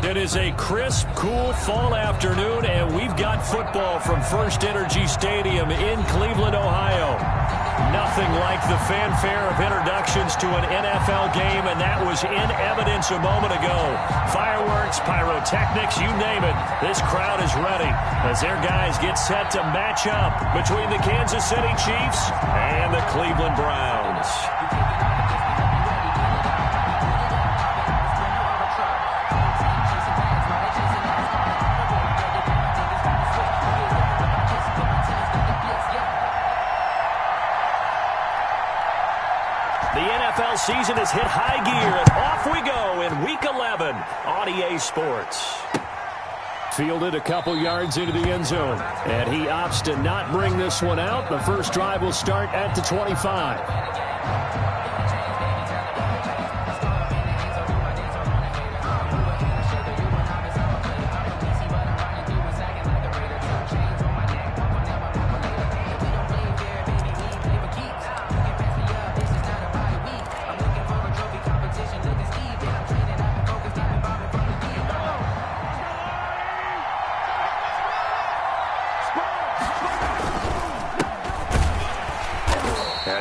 It is a crisp, cool fall afternoon, and we've got football from First Energy Stadium in Cleveland, Ohio. Nothing like the fanfare of introductions to an NFL game, and that was in evidence a moment ago. Fireworks, pyrotechnics, you name it. This crowd is ready as their guys get set to match up between the Kansas City Chiefs and the Cleveland Browns. NFL season has hit high gear, and off we go in Week 11 on EA Sports. Fielded a couple yards into the end zone, and he opts to not bring this one out. The first drive will start at the 25.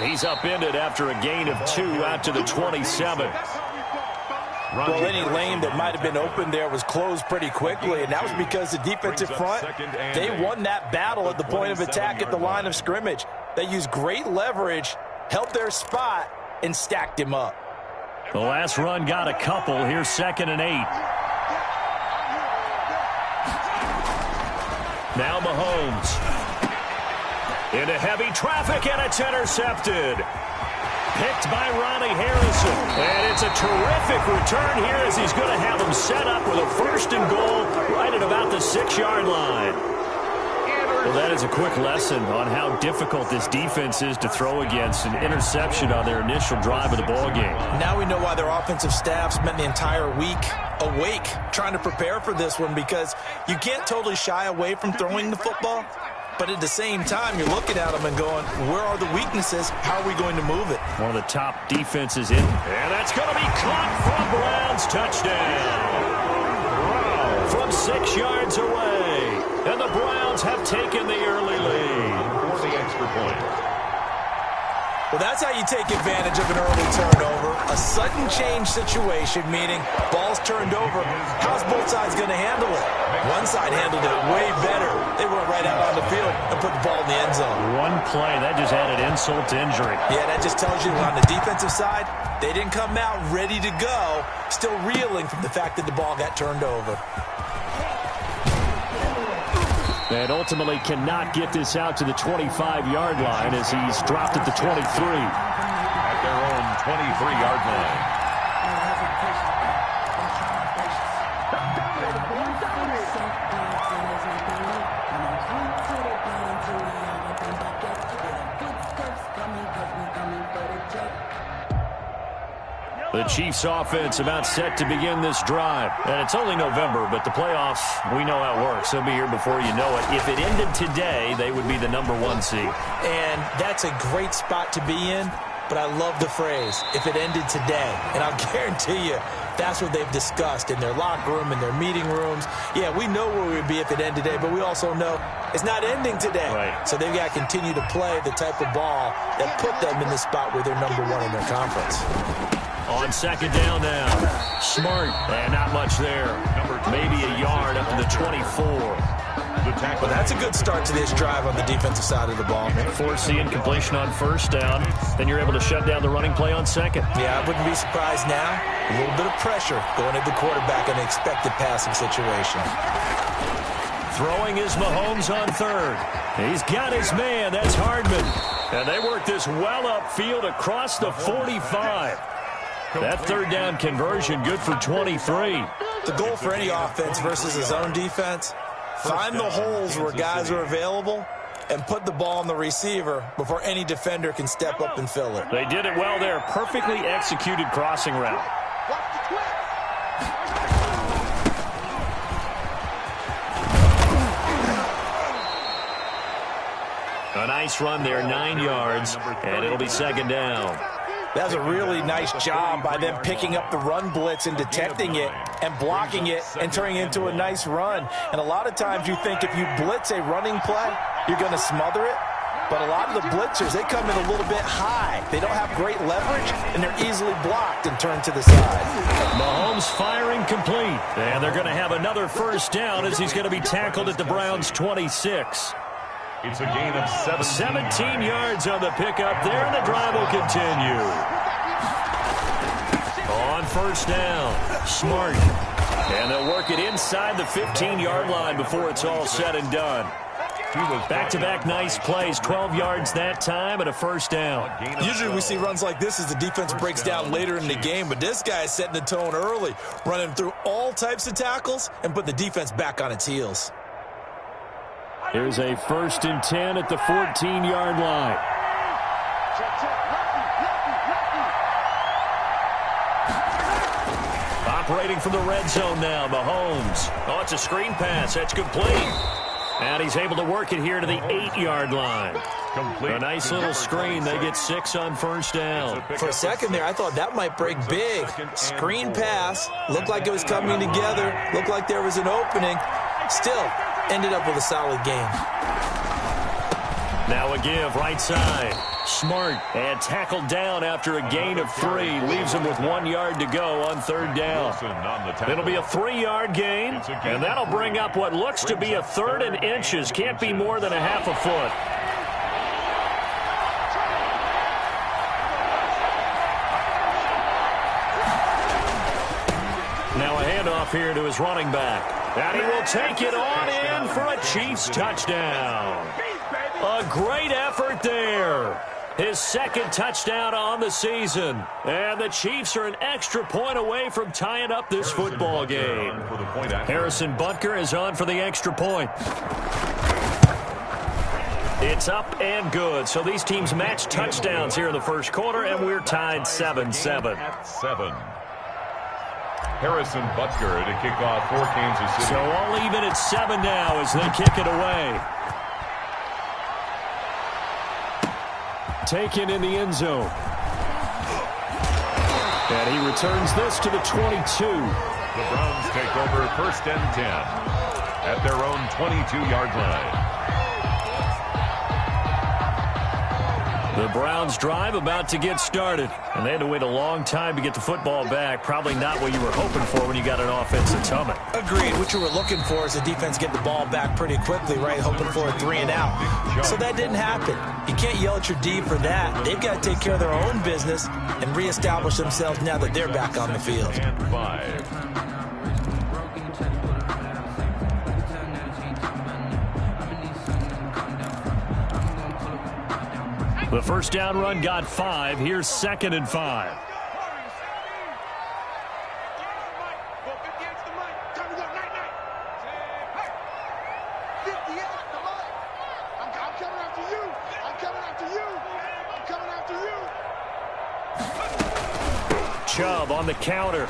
He's upended after a gain of 2 out to the 27. Well, any lane that might have been open there was closed pretty quickly, and that was because the defensive front, they won that battle at the point of attack at the line of scrimmage. They used great leverage, held their spot, and stacked him up. The last run got a couple. Here's 2nd and 8. Now Mahomes. Into heavy traffic, and it's intercepted. Picked by Ronnie Harrison. And it's a terrific return here as he's going to have him set up with a 1st and goal right at about the 6-yard line. Well, that is a quick lesson on how difficult this defense is to throw against. An interception on their initial drive of the ballgame. Now we know why their offensive staff spent the entire week awake trying to prepare for this one, because you can't totally shy away from throwing the football. But at the same time, you're looking at them and going, where are the weaknesses? How are we going to move it? One of the top defenses in. And that's going to be caught from Browns. Touchdown. From 6 yards away. And the Browns have taken the early lead. For the extra point. Well, that's how you take advantage of an early turnover. A sudden change situation, meaning ball's turned over. How's both sides going to handle it? One side handled it way better. They went right out on the field and put the ball in the end zone. One play, that just added insult to injury. Yeah, that just tells you on the defensive side, they didn't come out ready to go, still reeling from the fact that the ball got turned over. And ultimately cannot get this out to the 25-yard line as he's dropped at the 23. At their own 23-yard line. The Chiefs offense about set to begin this drive. And it's only November, but the playoffs, we know how it works. They'll be here before you know it. If it ended today, they would be the #1 seed. And that's a great spot to be in, but I love the phrase, if it ended today. And I'll guarantee you, that's what they've discussed in their locker room, in their meeting rooms. Yeah, we know where we would be if it ended today, but we also know it's not ending today. Right. So they've got to continue to play the type of ball that put them in the spot where they're #1 in their conference. On 2nd down now. Smart. And not much there. Maybe a yard up to the 24. Well, that's a good start to this drive on the defensive side of the ball. Force the incompletion on 1st down. Then you're able to shut down the running play on 2nd. Yeah, I wouldn't be surprised now. A little bit of pressure going at the quarterback in an expected passing situation. Throwing is Mahomes on 3rd. He's got his man. That's Hardman. And they work this well upfield across the 45. That 3rd down conversion good for 23. The goal for any offense versus his own defense, find the holes where guys are available and put the ball on the receiver before any defender can step up and fill it. They did it well there. Perfectly executed crossing route. A nice run there, 9 yards, and it'll be 2nd down. That was a really nice job by them picking up the run blitz and detecting it and blocking it and turning it into a nice run. And a lot of times you think if you blitz a running play, you're going to smother it. But a lot of the blitzers, they come in a little bit high. They don't have great leverage, and they're easily blocked and turned to the side. Mahomes firing complete. And they're going to have another first down as he's going to be tackled at the Browns' 26. It's a gain of 17 yards on the pickup there, and the drive will continue. On first down, Smart. And they'll work it inside the 15-yard line before it's all said and done. Back-to-back nice plays, 12 yards that time and a first down. Usually we see runs like this as the defense breaks down later in the game, but this guy is setting the tone early, running through all types of tackles and putting the defense back on its heels. Here's a 1st and 10 at the 14-yard line. Operating from the red zone now, Mahomes. Oh, it's a screen pass. That's complete. And he's able to work it here to the 8-yard line. A nice little screen. They get 6 on first down. For a second there, I thought that might break big. Screen pass. Looked like it was coming together. Looked like there was an opening. Still, ended up with a solid game. Now a give, right side. Smart. And tackled down after a gain of 3. Leaves him with 1 yard to go on third down. It'll be a 3-yard gain, and that'll bring up what looks to be a 3rd and inches. Can't be more than a half a foot. Now a handoff here to his running back. And he will take it on in for a Chiefs touchdown. A great effort there. His 2nd touchdown on the season. And the Chiefs are an extra point away from tying up this football game. Harrison Butker is on for the extra point. It's up and good. So these teams match touchdowns here in the first quarter, and we're tied 7-7. Harrison Butker to kick off for Kansas City. So all even at 7 now as they kick it away. Taken in the end zone. And he returns this to the 22. The Browns take over 1st and 10 at their own 22-yard line. The Browns drive about to get started. And they had to wait a long time to get the football back. Probably not what you were hoping for when you got an offense that's humming. Agreed. What you were looking for is the defense get the ball back pretty quickly, right? Hoping for a 3 and out. So that didn't happen. You can't yell at your D for that. They've got to take care of their own business and reestablish themselves now that they're back on the field. And 5. The first down run got 5. Here's 2nd and 5. Chubb on the counter.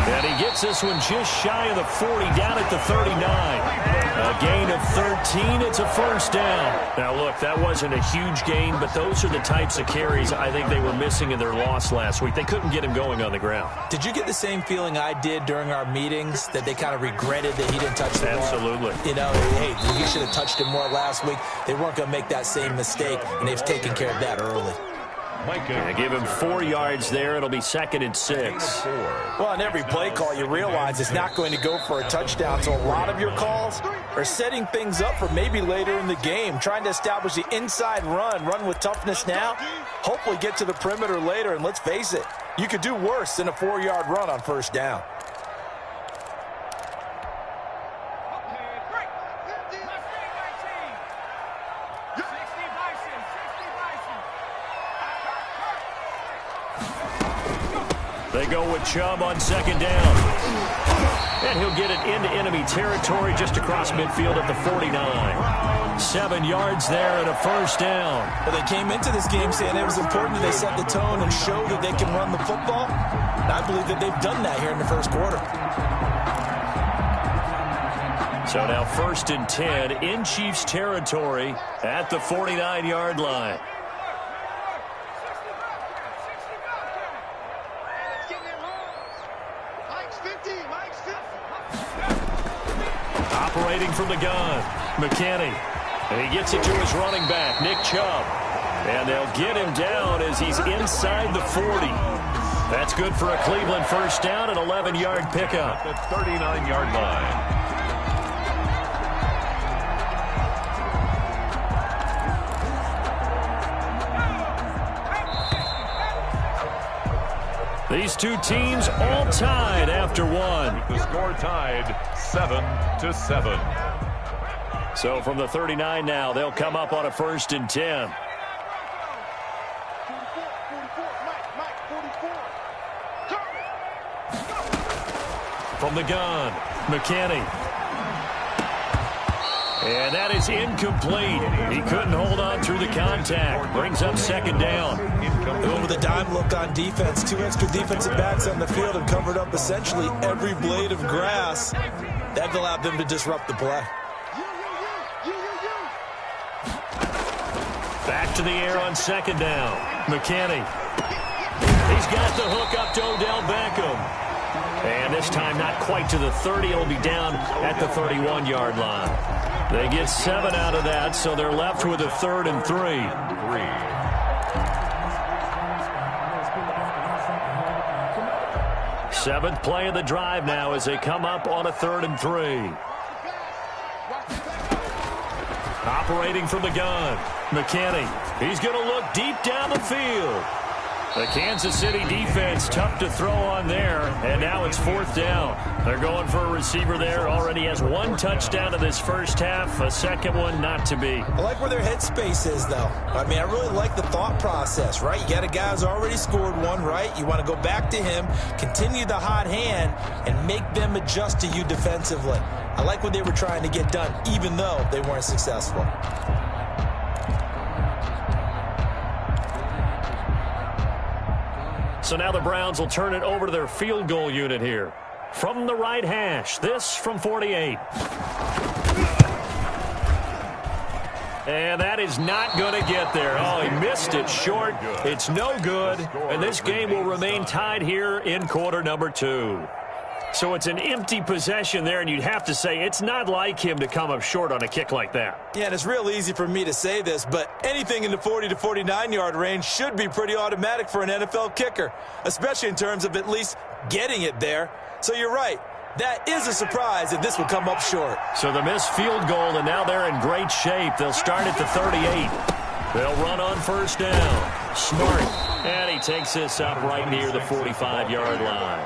And he gets this one just shy of the 40, down at the 39. A gain of 13. It's a first down. Now, look, that wasn't a huge gain, but those are the types of carries I think they were missing in their loss last week. They couldn't get him going on the ground. Did you get the same feeling I did during our meetings, that they kind of regretted that he didn't touch the ball? Absolutely. You know, hey, he should have touched it more last week. They weren't going to make that same mistake, and they've taken care of that early. They give him 4 yards there. It'll be 2nd and 6. Well, on every play call, you realize it's not going to go for a touchdown. So a lot of your calls are setting things up for maybe later in the game, trying to establish the inside run with toughness now, hopefully get to the perimeter later. And let's face it, you could do worse than a 4-yard run on first down. They go with Chubb on 2nd down. And he'll get it into enemy territory just across midfield at the 49. 7 yards there and a first down. Well, they came into this game saying it was important that they set the tone and show that they can run the football. And I believe that they've done that here in the first quarter. So now 1st and 10 in Chiefs territory at the 49-yard line. Operating from the gun, McKinney. And he gets it to his running back, Nick Chubb. And they'll get him down as he's inside the 40. That's good for a Cleveland first down, an 11-yard pickup. At the 39-yard line. These two teams all tied after one. The score tied 7-7. So from the 39 now, they'll come up on a 1st and 10. From the gun, McKinney. And that is incomplete. He couldn't hold on through the contact. Brings up 2nd down. With a dime look on defense, 2 extra defensive backs on the field and covered up essentially every blade of grass. That allowed them to disrupt the play. Back to the air on 2nd down. McKinney. He's got the hook up to Odell Beckham. And this time not quite to the 30. It'll be down at the 31-yard line. They get 7 out of that, so they're left with a 3rd and 3. 7th play of the drive now as they come up on a 3rd and 3. Operating from the gun, McKinney. He's going to look deep down the field. The Kansas City defense tough to throw on there, and now it's 4th down. They're going for a receiver there. Already has 1 touchdown in this first half, a 2nd one not to be. I like where their headspace is, though. I mean, I really like the thought process, right? You got a guy who's already scored 1, right? You want to go back to him, continue the hot hand, and make them adjust to you defensively. I like what they were trying to get done, even though they weren't successful. So now the Browns will turn it over to their field goal unit here. From the right hash, this from 48. And that is not going to get there. Oh, he missed it short. It's no good. And this game will remain tied here in quarter number 2. So it's an empty possession there, and you'd have to say it's not like him to come up short on a kick like that. Yeah, and it's real easy for me to say this, but anything in the 40 to 49-yard range should be pretty automatic for an NFL kicker, especially in terms of at least getting it there. So you're right. That is a surprise that this will come up short. So the missed field goal, and now they're in great shape. They'll start at the 38. They'll run on 1st down. Smart. And he takes this up right near the 45-yard line.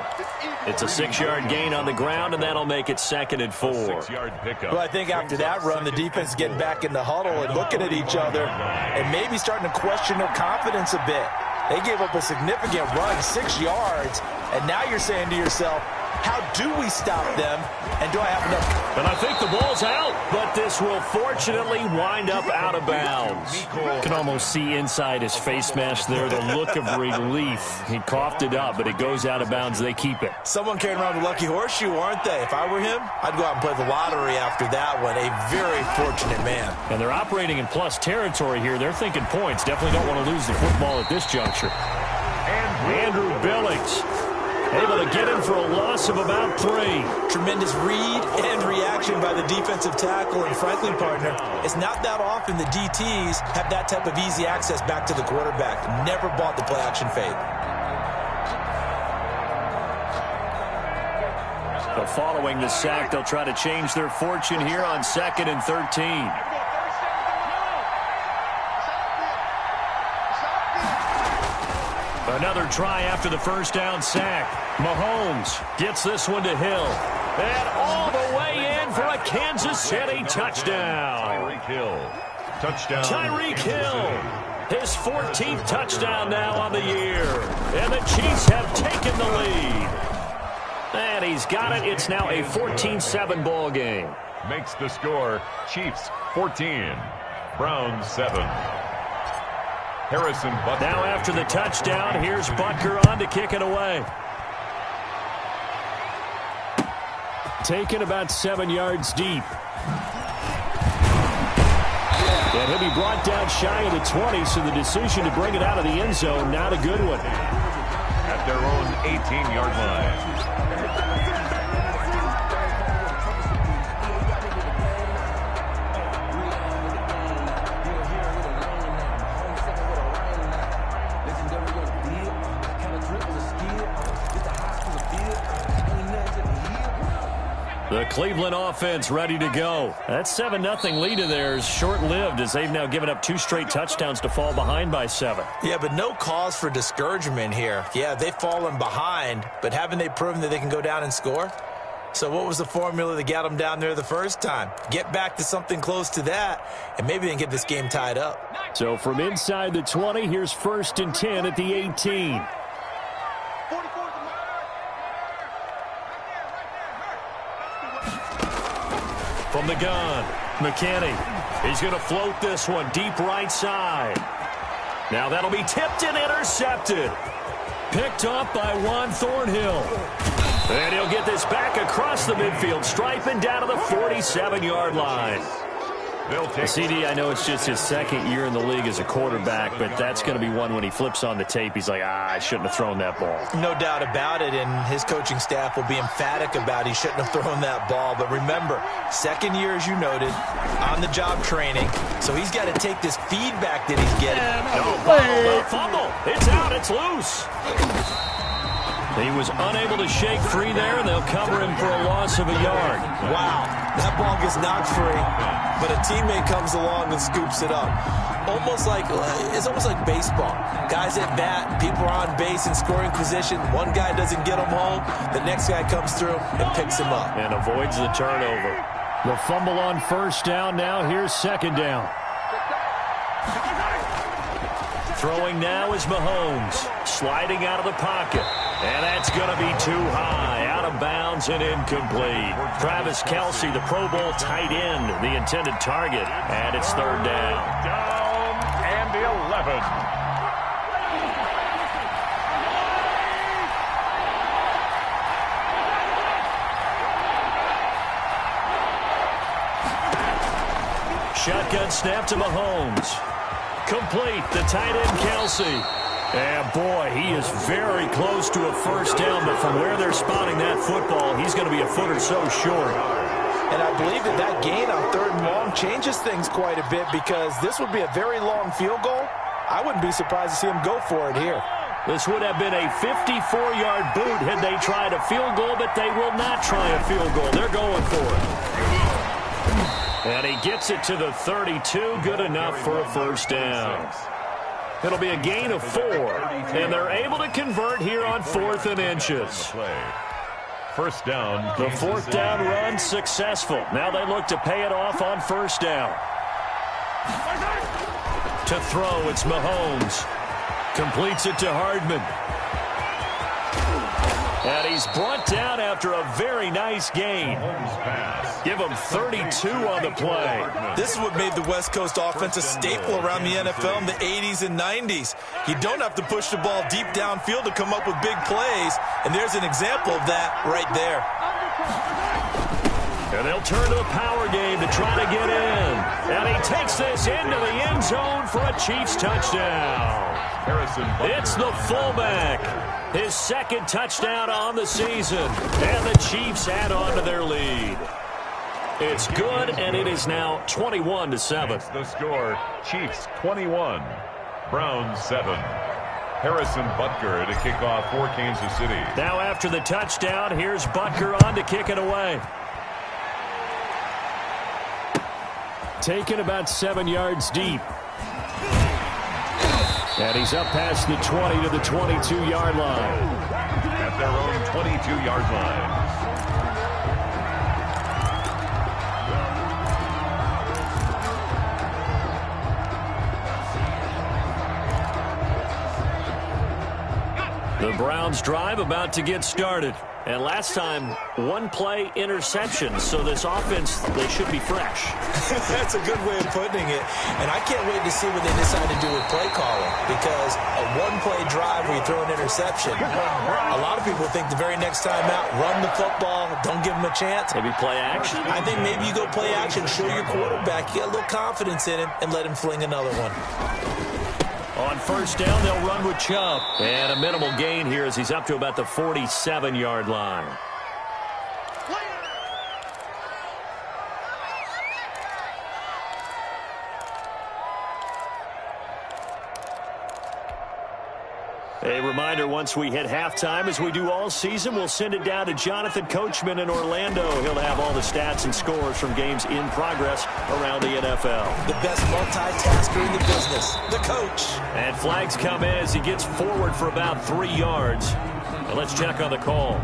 It's a 6-yard gain on the ground, and that'll make it 2nd and 4. 6-yard pickup. Well, I think after that run, the defense is getting back in the huddle and looking at each other and maybe starting to question their confidence a bit. They gave up a significant run, 6 yards, and now you're saying to yourself, how do we stop them, and do I have enough? And I think the ball's out, but this will fortunately wind up out of bounds. You can almost see inside his face mask there the look of relief. He coughed it up, but it goes out of bounds. They keep it. Someone carrying around the lucky horseshoe, aren't they? If I were him, I'd go out and play the lottery after that one. A very fortunate man. And they're operating in plus territory here. They're thinking points. Definitely don't want to lose the football at this juncture. Andrew Billings able to get him for a loss of about 3. Tremendous read and reaction by the defensive tackle, and frankly, partner, it's not that often the DTs have that type of easy access back to the quarterback. Never bought the play action fade. But following the sack, they'll try to change their fortune here on 2nd and 13. Another try after the 1st down sack. Mahomes gets this one to Hill. And all the way in for a Kansas City touchdown. Tyreek Hill. Touchdown. Tyreek Hill. His 14th touchdown now on the year. And the Chiefs have taken the lead. And he's got it. It's now a 14-7 ball game. Makes the score Chiefs 14, Browns 7. Harrison Butker. Now after the touchdown, here's Butker on to kick it away. Taken about 7 yards deep. And he'll be brought down shy of the 20, so the decision to bring it out of the end zone, not a good one. At their own 18-yard line. Cleveland offense ready to go. That 7-0 lead of theirs short-lived as they've now given up 2 straight touchdowns to fall behind by 7. Yeah, but no cause for discouragement here. Yeah, they've fallen behind, but haven't they proven that they can go down and score? So what was the formula that got them down there the first time? Get back to something close to that, and maybe they can get this game tied up. So from inside the 20, here's 1st and 10 at the 18. From the gun, McKinney. He's going to float this one deep right side. Now that'll be tipped and intercepted. Picked up by Juan Thornhill. And he'll get this back across the midfield stripe and down to the 47-yard line. CD, I know it's just his 2nd year in the league as a quarterback, but that's going to be one when he flips on the tape. He's like, I shouldn't have thrown that ball. No doubt about it, and his coaching staff will be emphatic about he shouldn't have thrown that ball. But remember, 2nd year, as you noted, on-the-job training, so he's got to take this feedback that he's getting. Fumble. It's out. It's loose. He was unable to shake free there, and they'll cover him for a loss of a yard. Wow, that ball gets knocked free, but a teammate comes along and scoops it up. It's almost like baseball. Guys at bat, people are on base in scoring position. One guy doesn't get him home, the next guy comes through and picks him up. And avoids the turnover. The fumble on 1st down now. Here's 2nd down. Throwing now is Mahomes, sliding out of the pocket. And that's going to be too high, out of bounds and incomplete. Travis Kelce, the Pro Bowl tight end, the intended target, and it's 3rd down. Down and 11. Shotgun snap to Mahomes. Complete, the tight end Kelce. And boy, he is very close to a 1st down, but from where they're spotting that football, he's going to be a foot or so short. And I believe that gain on 3rd and long changes things quite a bit, because this would be a very long field goal. I wouldn't be surprised to see him go for it here. This would have been a 54-yard boot had they tried a field goal, but they will not try a field goal. They're going for it. And he gets it to the 32, good enough for a 1st down. It'll be a gain of 4, and they're able to convert here on 4th and inches. 1st down. The 4th down run successful. Now they look to pay it off on 1st down. To throw, it's Mahomes. Completes it to Hardman. And he's brought down after a very nice gain. Give him 32 on the play. This is what made the West Coast offense a staple around the NFL in the 80s and 90s. You don't have to push the ball deep downfield to come up with big plays, and there's an example of that right there. And they'll turn to a power game to try to get in. And he takes this into the end zone for a Chiefs touchdown. It's the fullback. His 2nd touchdown on the season. And the Chiefs add on to their lead. It's good, and it is now 21-7. That's the score. Chiefs 21, Browns 7. Harrison Butker to kick off for Kansas City. Now after the touchdown, here's Butker on to kick it away. Taken about 7 yards deep. And he's up past the 20 to the 22-yard line. At their own 22-yard line. The Browns drive about to get started. And last time, 1-play interception. So this offense, they should be fresh. That's a good way of putting it. And I can't wait to see what they decide to do with play calling. Because a 1-play drive where you throw an interception, a lot of people think the very next time out, run the football, don't give them a chance. Maybe play action? I think maybe you go play action, show your quarterback, you got a little confidence in him, and let him fling another one. On 1st down, they'll run with Chubb. And a minimal gain here as he's up to about the 47-yard line. A reminder, once we hit halftime, as we do all season, we'll send it down to Jonathan Coachman in Orlando. He'll have all the stats and scores from games in progress around the NFL. The best multitasker in the business, the coach. And flags come in as he gets forward for about 3 yards. Now let's check on the call.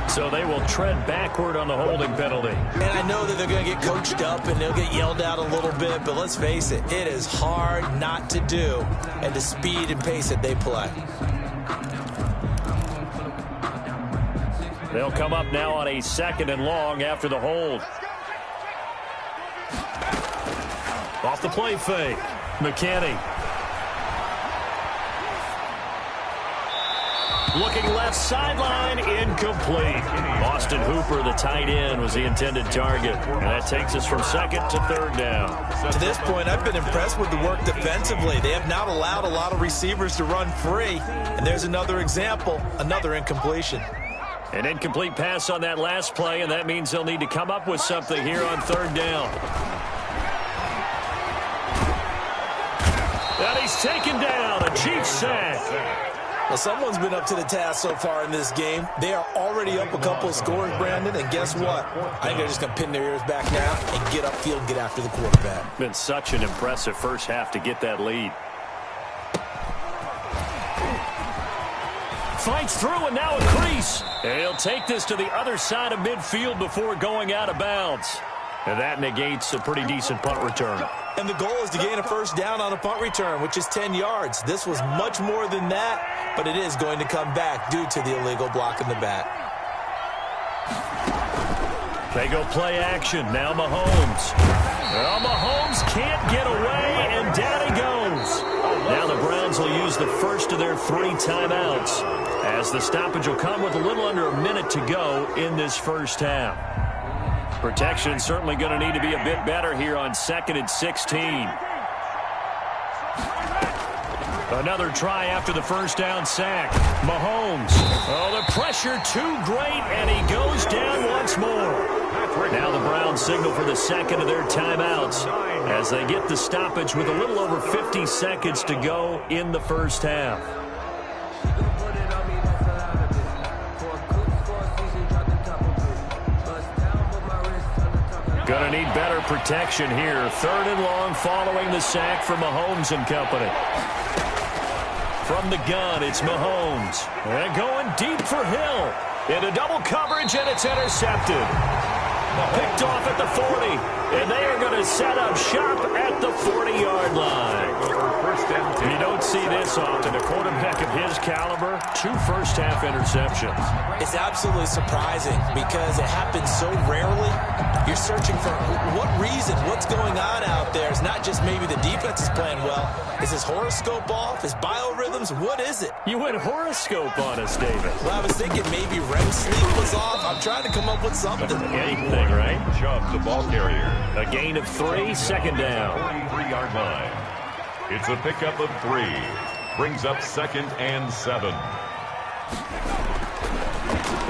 So they will tread backward on the holding penalty. And I know that they're going to get coached up and they'll get yelled at a little bit, but let's face it, it is hard not to do at the speed and pace that they play. They'll come up now on a 2nd and long after the hold. Off the play fake. McKinney. Looking left sideline, incomplete. Austin Hooper, the tight end, was the intended target. And that takes us from 2nd to 3rd down. To this point, I've been impressed with the work defensively. They have not allowed a lot of receivers to run free. And there's another example, another incompletion. An incomplete pass on that last play, and that means they'll need to come up with something here on 3rd down. And he's taken down, a Chiefs sack. Well, someone's been up to the task so far in this game. They are already up a couple of scores, Brandon, and guess what? I think they're just going to pin their ears back now and get upfield and get after the quarterback. Been such an impressive first half to get that lead. Fights through, and now a crease. And he'll take this to the other side of midfield before going out of bounds. And that negates a pretty decent punt return. And the goal is to gain a first down on a punt return, which is 10 yards. This was much more than that, but it is going to come back due to the illegal block in the back. They go play action. Now Mahomes. Well, Mahomes can't get away, and down he goes. Now the Browns will use the first of their 3 timeouts, as the stoppage will come with a little under a minute to go in this first half. Protection certainly going to need to be a bit better here on 2nd and 16. Another try after the first down sack. Mahomes. Oh, the pressure too great, and he goes down once more. Now the Browns signal for the 2nd of their timeouts as they get the stoppage with a little over 50 seconds to go in the first half. Going to need better protection here. 3rd and long following the sack from Mahomes and company. From the gun, it's Mahomes. And going deep for Hill. Into double coverage, and it's intercepted. Picked off at the 40. And they are going to set up shop at the 40-yard line. You don't see this often. A quarterback of his caliber, 2 first-half interceptions. It's absolutely surprising because it happens so rarely. You're searching for what reason, what's going on out there. It's not just maybe the defense is playing well. Is his horoscope off? His biorhythms? What is it? You went horoscope on us, David. Well, I was thinking maybe REM sleep was off. I'm trying to come up with something. Anything, right? Chubb, the ball carrier. A gain of 3, 2nd down. 43-yard line. It's a pickup of 3. Brings up 2nd and 7.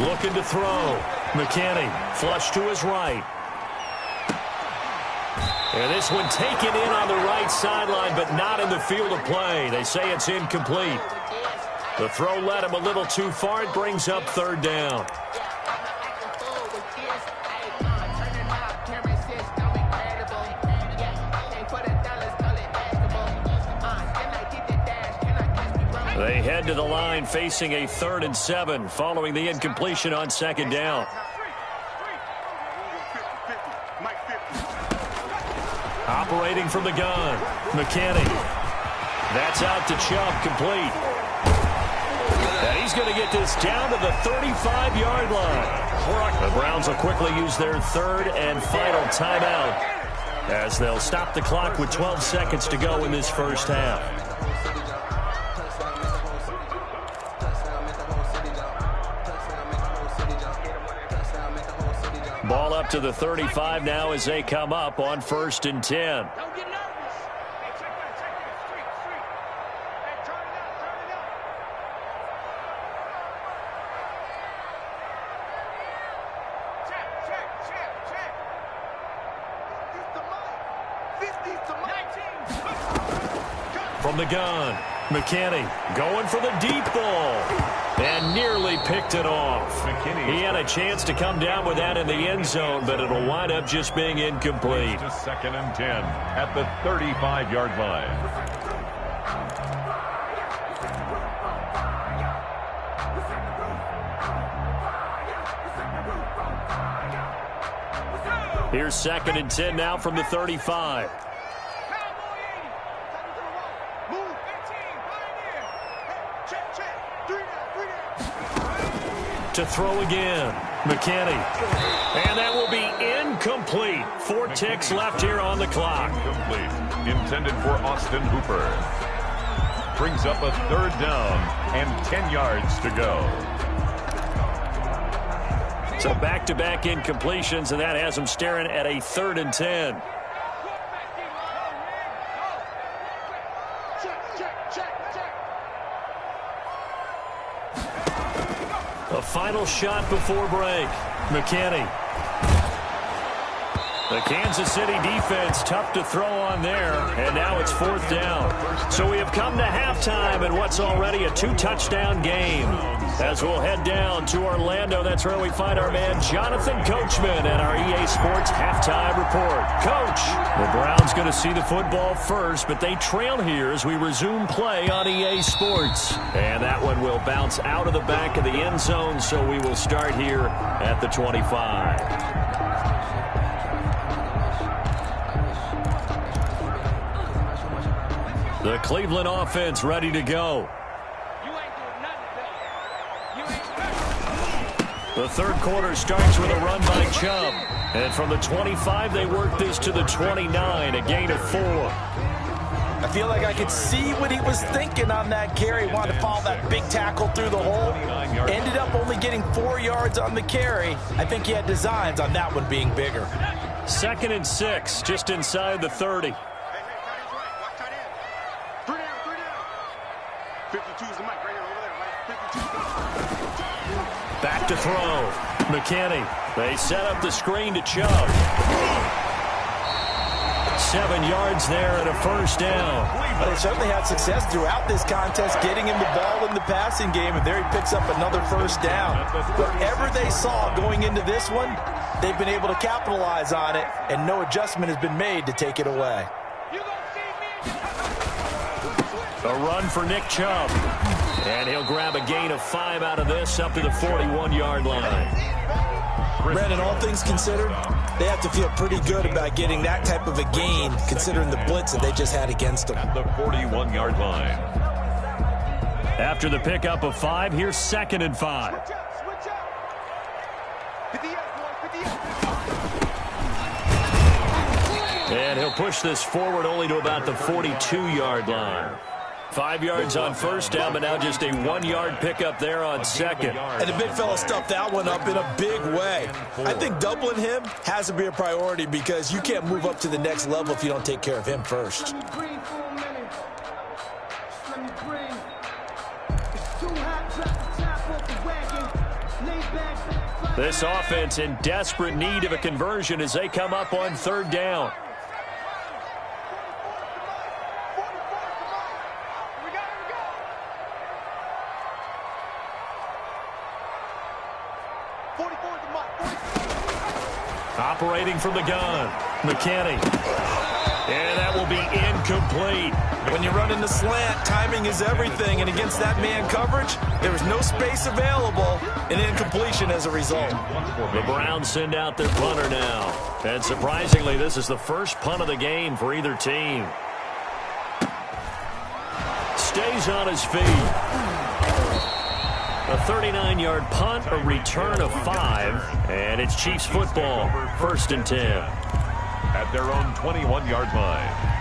Looking to throw. McKinney, flush to his right. And this one taken in on the right sideline, but not in the field of play. They say it's incomplete. The throw led him a little too far. It brings up 3rd down. They head to the line facing a 3rd and 7 following the incompletion on 2nd down. Operating from the gun, McKinney. That's out to Chubb, complete. And he's going to get this down to the 35-yard line. The Browns will quickly use their 3rd and final timeout as they'll stop the clock with 12 seconds to go in this first half. Ball up to the 35 now as they come up on 1st and 10. From the gun, McKinney going for the deep ball. And nearly picked it off. He had a chance to come down with that in the end zone, but it'll wind up just being incomplete. It's 2nd and 10 at the 35-yard line. Here's 2nd and 10 now from the 35. To throw again, McKinney. And that will be incomplete. 4 ticks left here on the clock. Incomplete. Intended for Austin Hooper. Brings up a 3rd down and 10 yards to go. So back-to-back incompletions, and that has him staring at a 3rd and 10. A final shot before break. McKinney. The Kansas City defense tough to throw on there, and now it's 4th down. So we have come to halftime in what's already a 2-touchdown game. As we'll head down to Orlando, that's where we find our man Jonathan Coachman at our EA Sports Halftime Report. Coach, the Browns going to see the football first, but they trail here as we resume play on EA Sports. And that one will bounce out of the back of the end zone, so we will start here at the 25. The Cleveland offense ready to go. The 3rd quarter starts with a run by Chubb. And from the 25, they work this to the 29, a gain of 4. I feel like I could see what he was thinking on that carry. Wanted to follow that big tackle through the hole. Ended up only getting 4 yards on the carry. I think he had designs on that one being bigger. 2nd and 6, just inside the 30. Back to throw. McKinney. They set up the screen to Chubb. 7 yards there and a 1st down. Well, they certainly had success throughout this contest getting him the ball in the passing game, and there he picks up another 1st down. Whatever they saw going into this one, they've been able to capitalize on it, and no adjustment has been made to take it away. A run for Nick Chubb. And he'll grab a gain of 5 out of this up to the 41-yard line. Brandon, all things considered, they have to feel pretty good about getting that type of a gain considering the blitz that they just had against them. At the 41-yard line. After the pickup of 5, here's 2nd and 5. And he'll push this forward only to about the 42-yard line. 5 yards on 1st down, but now just a 1-yard pickup there on 2nd. And the big fella stuffed that one up in a big way. I think doubling him has to be a priority because you can't move up to the next level if you don't take care of him first. This offense in desperate need of a conversion as they come up on 3rd down. Operating from the gun, McKinney. And that will be incomplete. When you run in the slant, timing is everything. And against that man coverage, there was no space available. An incompletion as a result. The Browns send out their punter now. And surprisingly, this is the first punt of the game for either team. Stays on his feet. A 39-yard punt, a return of 5, and it's Chiefs football, 1st and 10. At their own 21-yard line.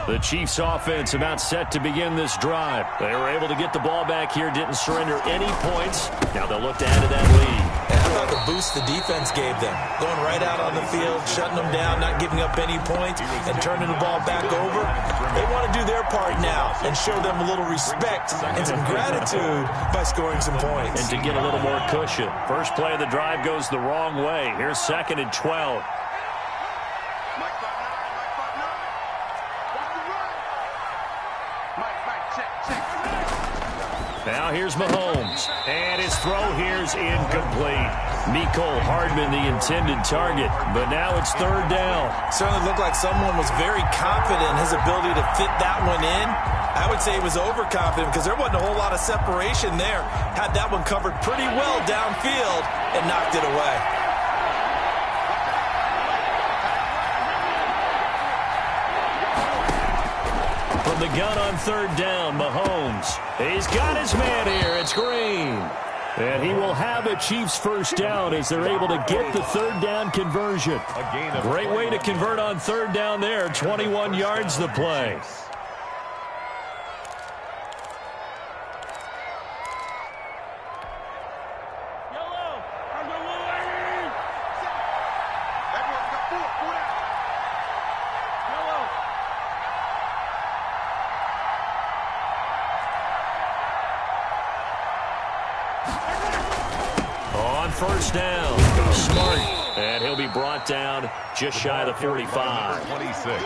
The Chiefs offense about set to begin this drive. They were able to get the ball back here, didn't surrender any points. Now they'll look to add to that lead. And I thought the boost the defense gave them. Going right out on the field, shutting them down, not giving up any points, and turning the ball back over. They want to do their part now and show them a little respect and some gratitude by scoring some points. And to get a little more cushion. First play of the drive goes the wrong way. Here's 2nd and 12. Now here's Mahomes. And his throw here's incomplete. Mecole Hardman, the intended target. But now it's third down. Certainly looked like someone was very confident in his ability to fit that one in. I would say he was overconfident because there wasn't a whole lot of separation there. Had that one covered pretty well downfield and knocked it away. From the gun on third down, Mahomes. He's got his man here. It's Green. And he will have a Chiefs first down as they're able to get the third down conversion. Great way to convert on third down there. 21 yards the play. First down. Smart. And he'll be brought down just shy of the 45. 26.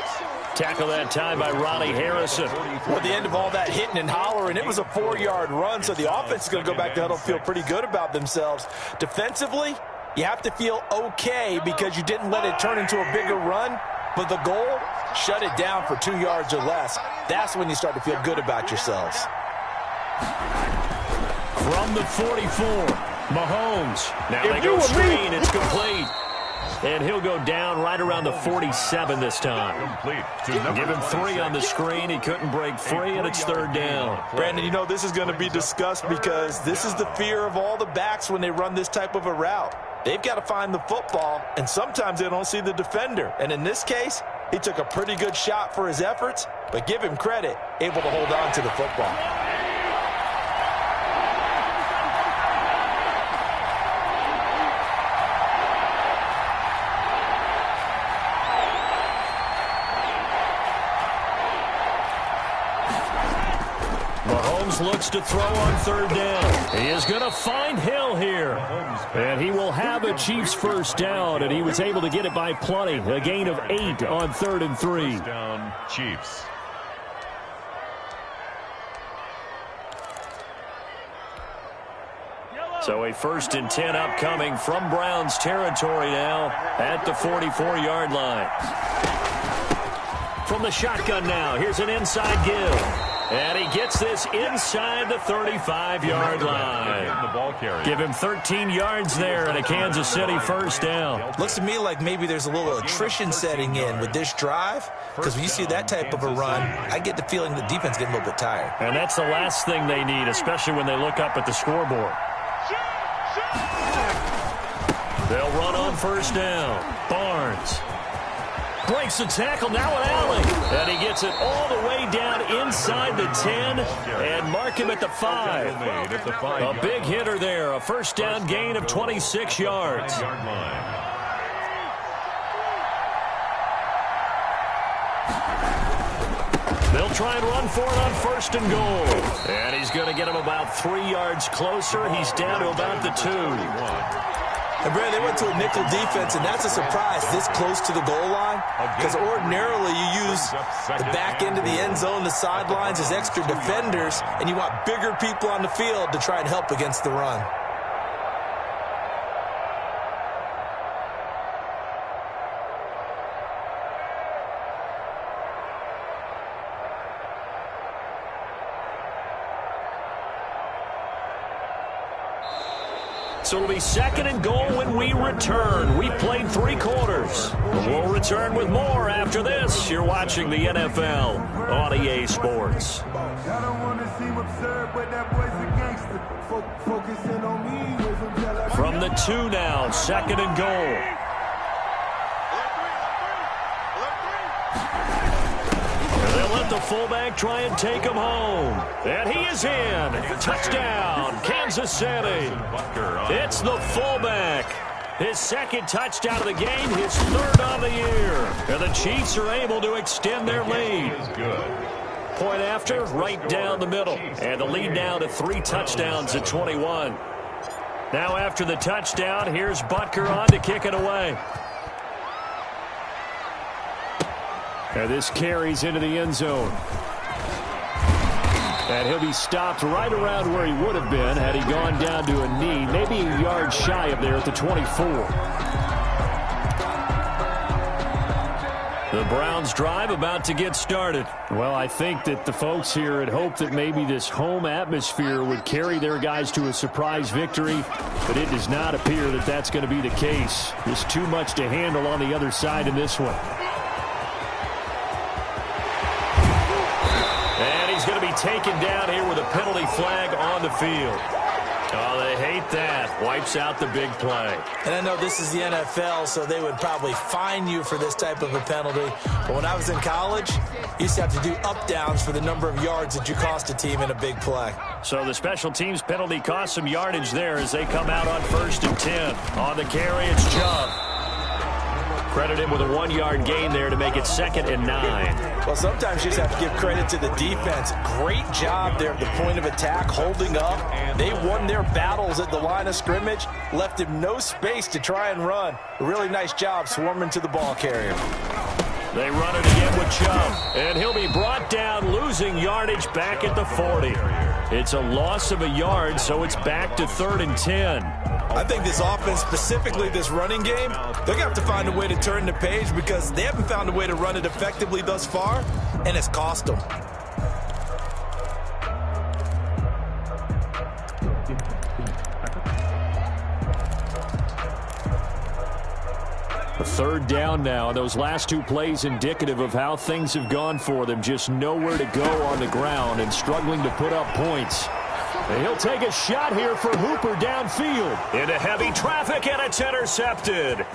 Tackle that time by Ronnie Harrison. Well, at the end of all that hitting and hollering, it was a 4-yard run, so the offense is going to go back to huddle, feel pretty good about themselves. Defensively, you have to feel okay because you didn't let it turn into a bigger run, but the goal, shut it down for 2 yards or less. That's when you start to feel good about yourselves. From the 44. Mahomes. Now they go screen. It's complete. And he'll go down right around the 47 this time. Give him 3 on the screen. He couldn't break free, and it's third down. Brandon, you know this is going to be discussed because this is the fear of all the backs when they run this type of a route. They've got to find the football, and sometimes they don't see the defender. And in this case, he took a pretty good shot for his efforts, but give him credit, able to hold on to the football. Looks to throw on third down. He is going to find Hill here. And he will have a Chiefs first down, and he was able to get it by plenty. A gain of 8 on 3rd and 3. First down, Chiefs. So a 1st and 10 upcoming from Browns territory now at the 44-yard line. From the shotgun now, here's an inside give. And he gets this inside the 35-yard line. Give him 13 yards there and a Kansas City first down. Looks to me like maybe there's a little attrition setting in with this drive, because when you see that type of a run, I get the feeling the defense getting a little bit tired. And that's the last thing they need, especially when they look up at the scoreboard. They'll run on first down. Barnes breaks the tackle, now an alley. And he gets it all the way down inside the 10 and mark him at the 5. A big hitter there, a first down gain of 26 yards. They'll try and run for it on 1st and goal. And he's going to get him about 3 yards closer. He's down to about the 2. And Brad, they went to a nickel defense, and that's a surprise this close to the goal line, because ordinarily you use the back end of the end zone, the sidelines as extra defenders, and you want bigger people on the field to try and help against the run. So it'll be 2nd and goal when we return. We've played 3 quarters. We'll return with more after this. You're watching the NFL on EA Sports. From the 2 now, 2nd and goal. The fullback try and take him home. And he is in. Touchdown, Kansas City. It's the fullback. His 2nd touchdown of the game, his 3rd on the year. And the Chiefs are able to extend their lead. Point after, right down the middle. And the lead now to 3 touchdowns at 21. Now after the touchdown, here's Butker on to kick it away. And this carries into the end zone. And he'll be stopped right around where he would have been had he gone down to a knee, maybe a yard shy of there at the 24. The Browns drive about to get started. Well, I think that the folks here had hoped that maybe this home atmosphere would carry their guys to a surprise victory, but it does not appear that that's going to be the case. There's too much to handle on the other side in this one. And he's going to be taken down here with a penalty flag on the field. Oh, they hate that. Wipes out the big play. And I know this is the NFL, so they would probably fine you for this type of a penalty. But when I was in college, you used to have to do up-downs for the number of yards that you cost a team in a big play. So the special teams penalty cost some yardage there as they come out on 1st and 10. On the carry, it's Chubb. Credit him with a 1-yard gain there to make it 2nd and 9. Well, sometimes you just have to give credit to the defense. Great job there at the point of attack, holding up. They won their battles at the line of scrimmage, left him no space to try and run. A really nice job swarming to the ball carrier. They run it again with Chubb, and he'll be brought down, losing yardage back at the 40. It's a loss of a yard, so it's back to 3rd and 10. I think this offense, specifically this running game, they're going to have to find a way to turn the page because they haven't found a way to run it effectively thus far, and it's cost them. A 3rd down now. Those last 2 plays indicative of how things have gone for them. Just nowhere to go on the ground and struggling to put up points. And he'll take a shot here for Hooper downfield. Into heavy traffic, and it's intercepted.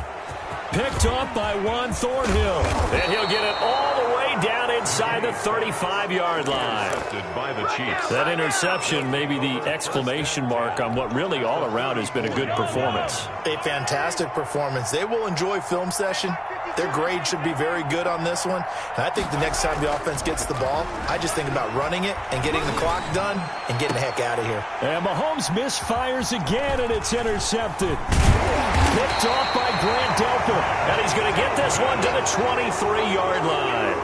Picked up by Juan Thornhill. And he'll get it all the way down inside the 35-yard line. By the Chiefs. That interception may be the exclamation mark on what really all around has been a good performance. A fantastic performance. They will enjoy film session. Their grade should be very good on this one. And I think the next time the offense gets the ball, I just think about running it and getting the clock done and getting the heck out of here. And Mahomes misfires again, and it's intercepted. Picked off by Grant Delpit. And he's going to get this one to the 23-yard line.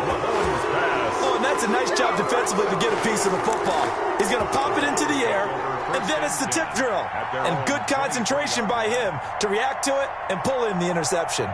Oh, and that's a nice job defensively to get a piece of the football. He's going to pop it into the air, and then it's the tip drill. And good concentration by him to react to it and pull in the interception.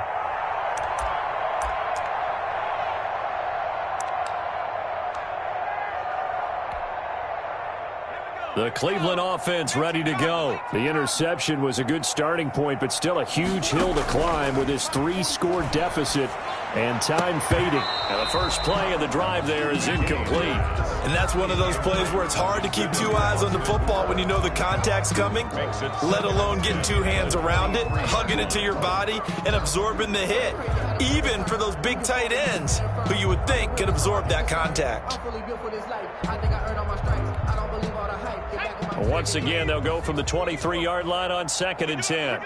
The Cleveland offense ready to go. The interception was a good starting point, but still a huge hill to climb with his 3-score deficit and time fading. And the first play of the drive there is incomplete. And that's one of those plays where it's hard to keep 2 eyes on the football when you know the contact's coming, let alone getting 2 hands around it, hugging it to your body, and absorbing the hit. Even for those big tight ends who you would think could absorb that contact. Once again, they'll go from the 23-yard line on 2nd and 10.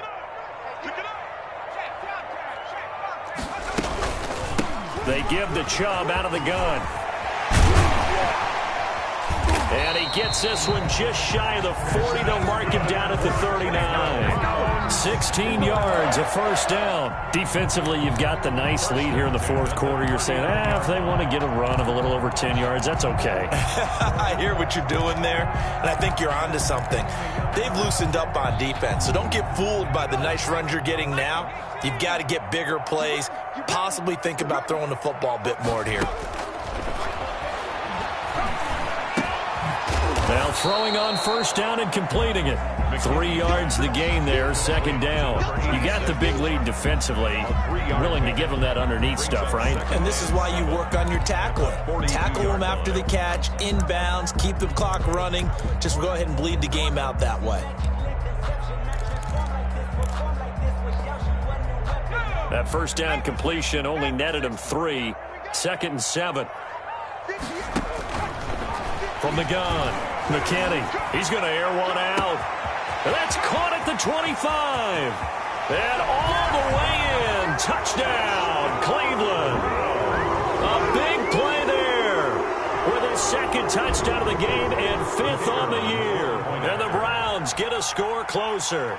They give the Chubb out of the gun. And he gets this one just shy of the 40. They'll mark him down at the 39. 16 yards, a first down. Defensively, you've got the nice lead here in the 4th quarter. You're saying, if they want to get a run of a little over 10 yards, that's okay. I hear what you're doing there, and I think you're onto something. They've loosened up on defense, so don't get fooled by the nice runs you're getting now. You've got to get bigger plays, possibly think about throwing the football a bit more here. Now throwing on first down and completing it. 3 yards the gain there, 2nd down. You got the big lead defensively. Willing to give them that underneath stuff, right? And this is why you work on your tackling. Tackle them after the catch, inbounds, keep the clock running. Just go ahead and bleed the game out that way. That first down completion only netted him 3. 2nd and 7. From the gun, McKinney. He's going to air one out. And that's caught at the 25. And all the way in. Touchdown, Cleveland. A big play there with his 2nd touchdown of the game and 5th on the year. And the Browns get a score closer.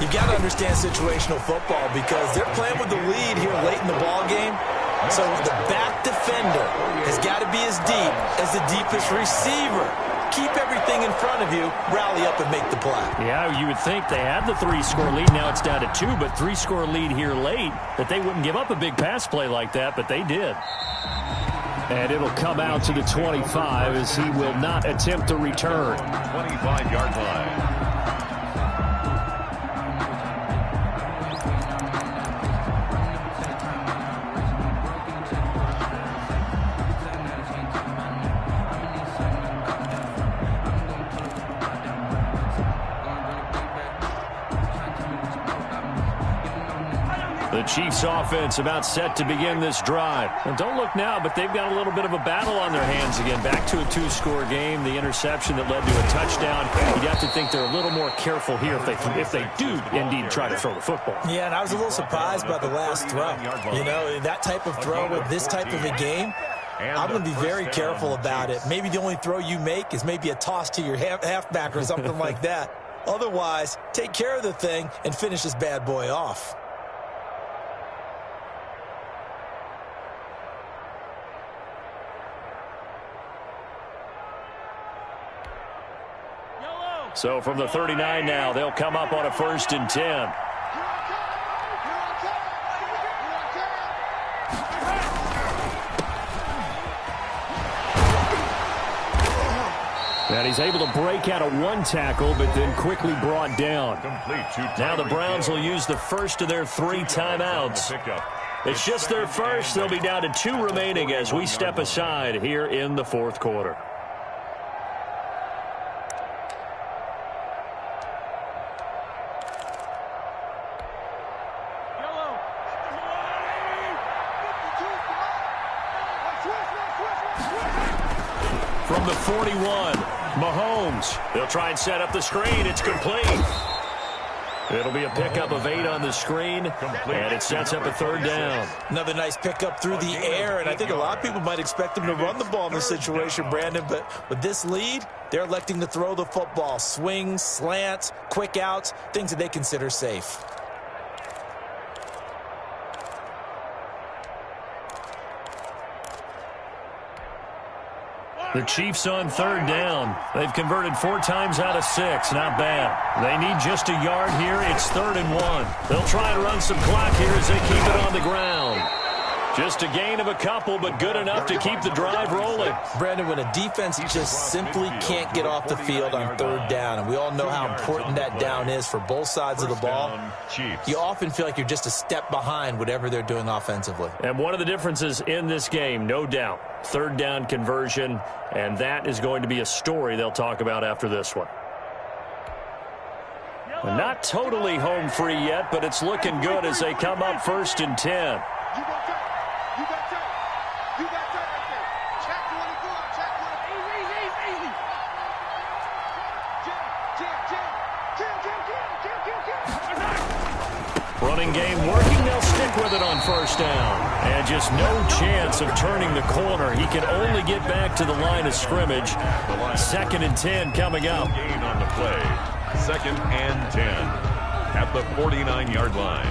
You've got to understand situational football because they're playing with the lead here late in the ball game. So the back defender has got to be as deep as the deepest receiver. Keep everything in front of you, rally up and make the play. Yeah, you would think they had the 3-score lead. Now it's down to 2, but 3-score lead here late, that they wouldn't give up a big pass play like that, but they did. And it'll come out to the 25 as he will not attempt to return. 25-yard line. The Chiefs offense about set to begin this drive. And don't look now, but they've got a little bit of a battle on their hands again. Back to a 2-score game. The interception that led to a touchdown. You have to think they're a little more careful here if they do indeed try to throw the football. Yeah, and I was a little surprised by the last throw. You know, that type of throw with this type of a game, I'm going to be very careful about it. Maybe the only throw you make is maybe a toss to your halfback or something like that. Otherwise, take care of the thing and finish this bad boy off. So from the 39 now, they'll come up on a 1st and 10. And he's able to break out of one tackle, but then quickly brought down. Now the Browns will use the first of their 3 timeouts. It's just their first. They'll be down to 2 remaining as we step aside here in the 4th quarter. From the 41, Mahomes. They'll try and set up the screen. It's complete. It'll be a pickup of 8 on the screen, and it sets up a 3rd down. Another nice pickup through the air, and I think a lot of people might expect them to run the ball in this situation, Brandon, but with this lead, they're electing to throw the football. Swings, slants, quick outs, things that they consider safe. The Chiefs on 3rd down. They've converted 4 times out of 6. Not bad. They need just a yard here. It's 3rd and 1. They'll try and run some clock here as they keep it on the ground. Just a gain of a couple, but good enough to keep the drive rolling. Brandon, when a defense just simply can't get off the field on 3rd down, and we all know how important that down is for both sides of the ball, you often feel like you're just a step behind whatever they're doing offensively. And one of the differences in this game, no doubt, 3rd down conversion, and that is going to be a story they'll talk about after this one. Not totally home free yet, but it's looking good as they come up 1st and 10. Running game working. They'll stick with it on 1st down. And just no chance of turning the corner. He can only get back to the line of scrimmage. 2nd and 10 coming up. Gain on the play. 2nd and 10 at the 49-yard line.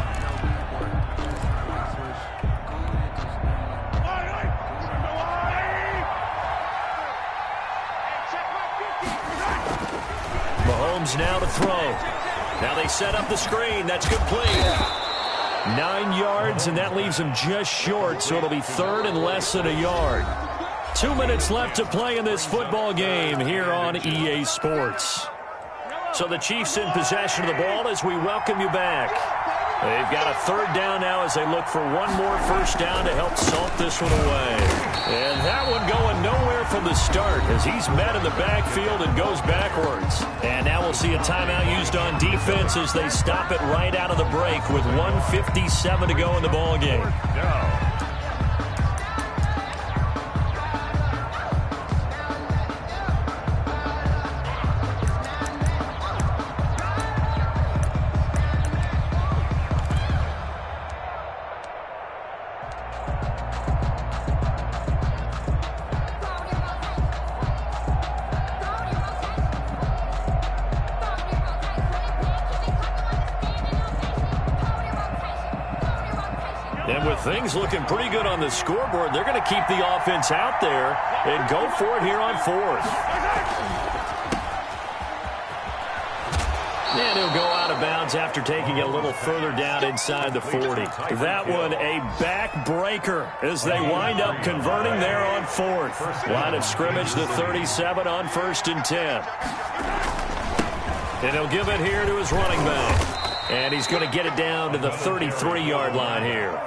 Mahomes now to throw. Now they set up the screen. That's complete. 9 yards, and that leaves him just short, so it'll be 3rd and less than a yard. 2 minutes left to play in this football game here on EA Sports. So the Chiefs in possession of the ball as we welcome you back. They've got a 3rd down now as they look for one more 1st down to help salt this one away. And that one going nowhere from the start as he's met in the backfield and goes backwards. And now we'll see a timeout used on defense as they stop it right out of the break with 1:57 to go in the ball game. And with things looking pretty good on the scoreboard, they're going to keep the offense out there and go for it here on fourth. And he'll go out of bounds after taking it a little further down inside the 40. That one a backbreaker as they wind up converting there on fourth. Line of scrimmage, the 37 on 1st and 10. And he'll give it here to his running back. And he's going to get it down to the 33-yard line here.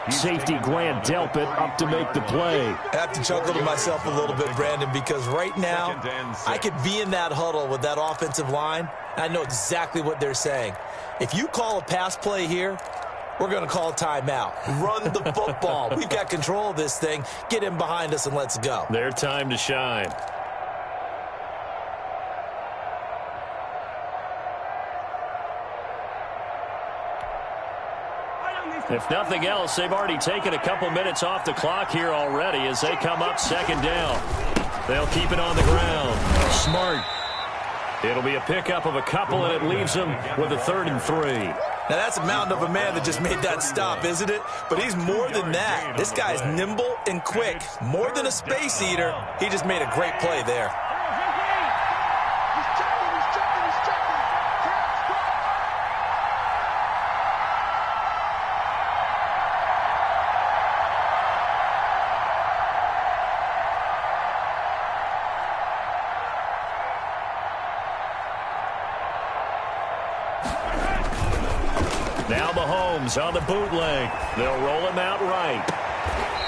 Safety Grant Delpit up to make the play. I have to chuckle to myself a little bit, Brandon, because right now I could be in that huddle with that offensive line. I know exactly what they're saying. If you call a pass play here, we're going to call a timeout. Run the football. We've got control of this thing. Get in behind us and let's go. Their time to shine. If nothing else, they've already taken a couple minutes off the clock here already as they come up 2nd down. They'll keep it on the ground. Smart. It'll be a pickup of a couple, and it leaves them with a 3rd and 3. Now, that's a mountain of a man that just made that stop, isn't it? But he's more than that. This guy's nimble and quick. More than a space eater. He just made a great play there. On the bootleg. They'll roll him out right.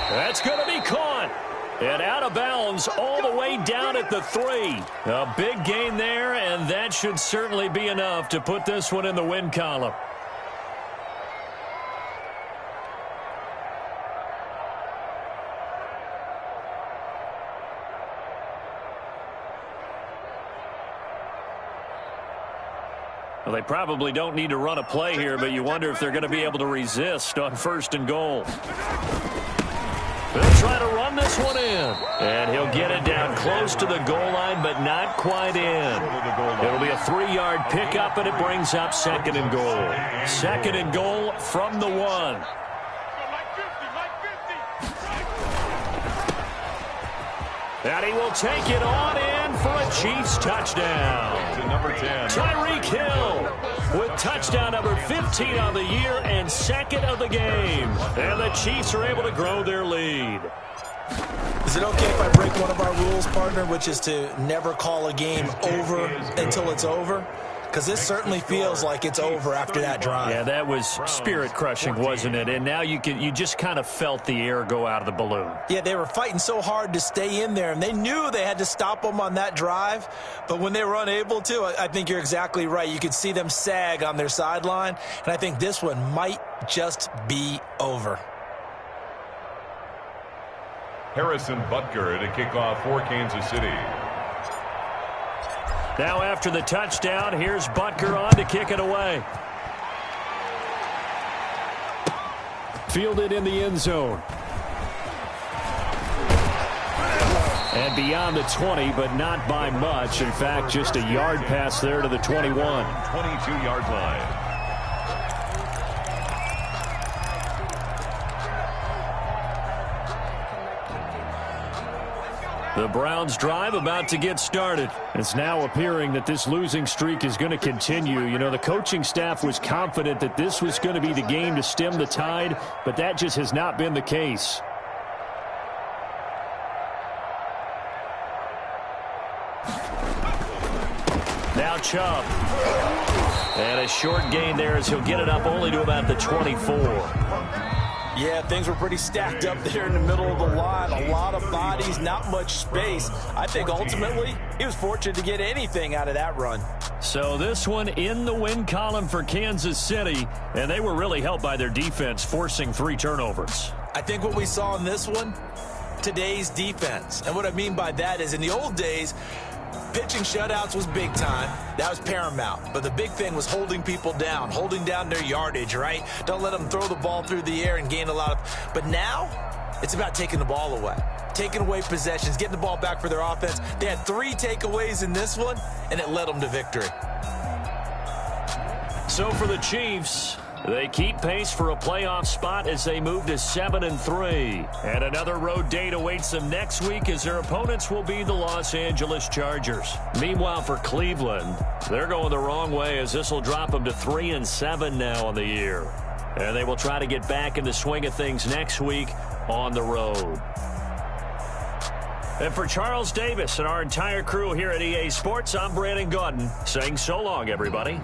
That's going to be caught. And out of bounds all the way down at the 3. A big gain there, and that should certainly be enough to put this one in the win column. Well, they probably don't need to run a play here, but you wonder if they're going to be able to resist on 1st and goal. They'll try to run this one in. And he'll get it down close to the goal line, but not quite in. It'll be a 3-yard pickup, and it brings up 2nd and goal. 2nd and goal from the 1. And he will take it on in for a Chiefs touchdown. To number 10. Tyreek Hill with touchdown number 15 on the year and 2nd of the game. And the Chiefs are able to grow their lead. Is it okay if I break one of our rules, partner, which is to never call a game over until it's over? Because this certainly feels like it's over after that drive. Yeah, that was spirit-crushing, wasn't it? And now you just kind of felt the air go out of the balloon. Yeah, they were fighting so hard to stay in there, and they knew they had to stop them on that drive. But when they were unable to, I think you're exactly right. You could see them sag on their sideline, and I think this one might just be over. Harrison Butker to kick off for Kansas City. Now after the touchdown, here's Butker on to kick it away. Fielded in the end zone. And beyond the 20, but not by much. In fact, just a yard pass there to the 21. 22-yard line. The Browns drive about to get started. It's now appearing that this losing streak is going to continue. You know, the coaching staff was confident that this was going to be the game to stem the tide, but that just has not been the case. Now Chubb. And a short gain there as he'll get it up only to about the 24. Yeah, things were pretty stacked up there in the middle of the line. A lot of bodies, not much space. I think ultimately he was fortunate to get anything out of that run. So this one in the win column for Kansas City, and they were really helped by their defense, forcing 3 turnovers. I think what we saw in this one, today's defense. And what I mean by that is in the old days, pitching shutouts was big time. That was paramount. But the big thing was holding people down, holding down their yardage, right? Don't let them throw the ball through the air and gain a lot of... But now, it's about taking the ball away. Taking away possessions, getting the ball back for their offense. They had 3 takeaways in this one, and it led them to victory. So for the Chiefs, They keep pace for a playoff spot as they move to 7-3. And another road date awaits them next week as their opponents will be the Los Angeles Chargers. Meanwhile, for Cleveland, they're going the wrong way as this will drop them to 3-7 now on the year. And they will try to get back in the swing of things next week on the road. And for Charles Davis and our entire crew here at EA Sports, I'm Brandon Gaudin saying so long, everybody.